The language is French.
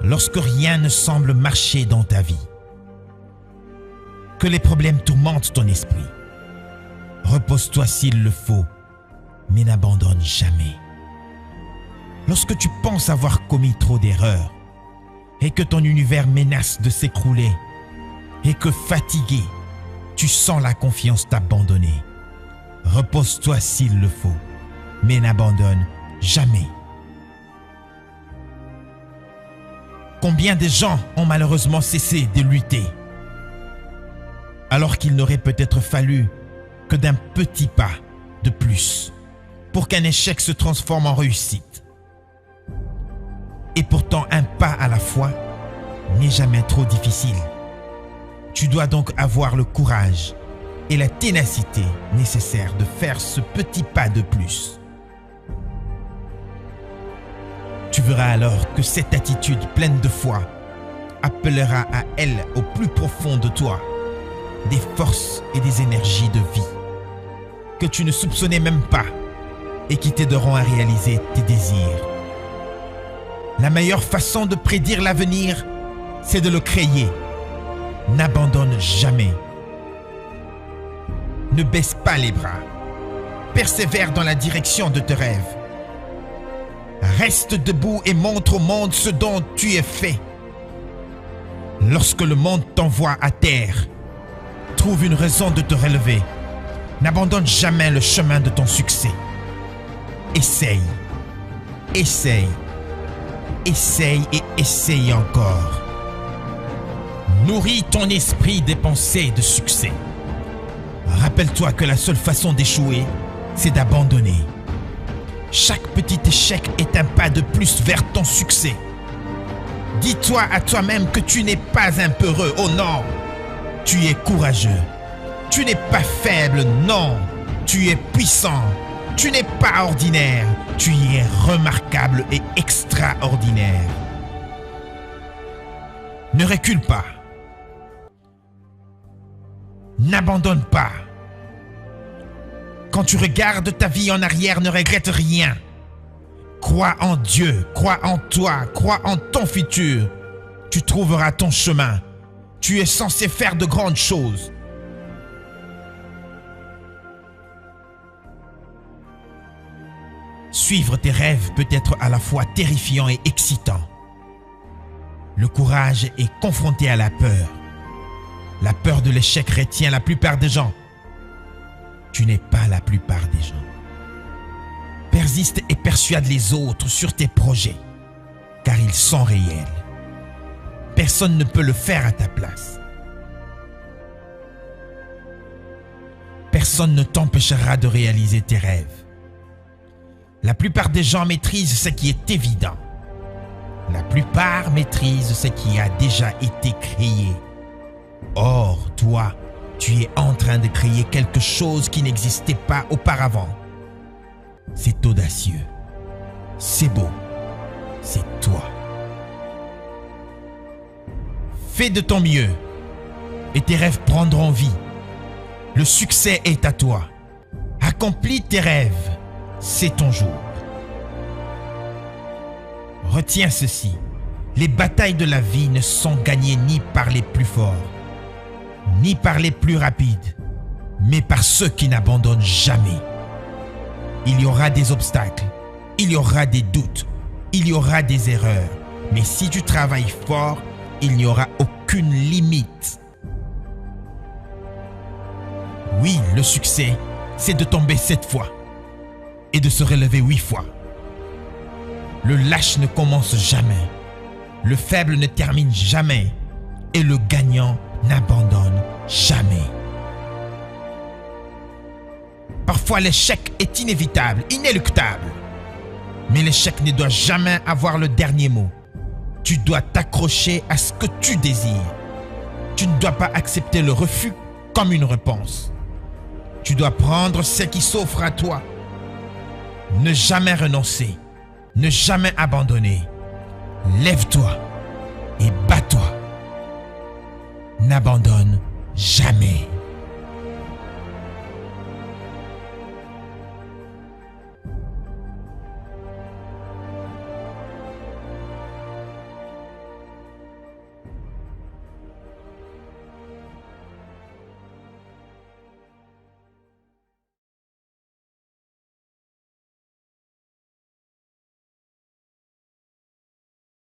lorsque rien ne semble marcher dans ta vie, que les problèmes tourmentent ton esprit, repose-toi s'il le faut, mais n'abandonne jamais. Lorsque tu penses avoir commis trop d'erreurs et que ton univers menace de s'écrouler et que fatigué, tu sens la confiance t'abandonner, repose-toi s'il le faut, mais n'abandonne jamais. Combien de gens ont malheureusement cessé de lutter, alors qu'il n'aurait peut-être fallu que d'un petit pas de plus pour qu'un échec se transforme en réussite. Et pourtant, un pas à la fois n'est jamais trop difficile. Tu dois donc avoir le courage et la ténacité nécessaires de faire ce petit pas de plus. Tu verras alors que cette attitude pleine de foi appellera à elle au plus profond de toi des forces et des énergies de vie que tu ne soupçonnais même pas et qui t'aideront à réaliser tes désirs. La meilleure façon de prédire l'avenir, c'est de le créer. N'abandonne jamais. Ne baisse pas les bras. Persévère dans la direction de tes rêves. Reste debout et montre au monde ce dont tu es fait. Lorsque le monde t'envoie à terre, trouve une raison de te relever. N'abandonne jamais le chemin de ton succès. Essaye, essaye, essaye et essaye encore. Nourris ton esprit des pensées de succès. Rappelle-toi que la seule façon d'échouer, c'est d'abandonner. Chaque petit échec est un pas de plus vers ton succès. Dis-toi à toi-même que tu n'es pas un peureux. Oh non, tu es courageux. Tu n'es pas faible, non. Tu es puissant. Tu n'es pas ordinaire. Tu es remarquable et extraordinaire. Ne recule pas. N'abandonne pas. Quand tu regardes ta vie en arrière, ne regrette rien. Crois en Dieu, crois en toi, crois en ton futur. Tu trouveras ton chemin. Tu es censé faire de grandes choses. Suivre tes rêves peut être à la fois terrifiant et excitant. Le courage est confronté à la peur. La peur de l'échec retient la plupart des gens. Tu n'es pas la plupart des gens. Persiste et persuade les autres sur tes projets, car ils sont réels. Personne ne peut le faire à ta place. Personne ne t'empêchera de réaliser tes rêves. La plupart des gens maîtrisent ce qui est évident. La plupart maîtrisent ce qui a déjà été créé. Or, toi, tu es en train de créer quelque chose qui n'existait pas auparavant. C'est audacieux. C'est beau. C'est toi. Fais de ton mieux et tes rêves prendront vie. Le succès est à toi. Accomplis tes rêves. C'est ton jour. Retiens ceci. Les batailles de la vie ne sont gagnées ni par les plus forts, ni par les plus rapides, mais par ceux qui n'abandonnent jamais. Il y aura des obstacles, il y aura des doutes, il y aura des erreurs, mais si tu travailles fort, il n'y aura aucune limite. Oui, le succès, c'est de tomber 7 fois et de se relever 8 fois. Le lâche ne commence jamais, le faible ne termine jamais et le gagnant n'abandonne jamais. Parfois l'échec est inévitable, inéluctable. Mais l'échec ne doit jamais avoir le dernier mot. Tu dois t'accrocher à ce que tu désires. Tu ne dois pas accepter le refus comme une réponse. Tu dois prendre ce qui s'offre à toi. Ne jamais renoncer, ne jamais abandonner. Lève-toi et bats-toi. N'abandonne jamais.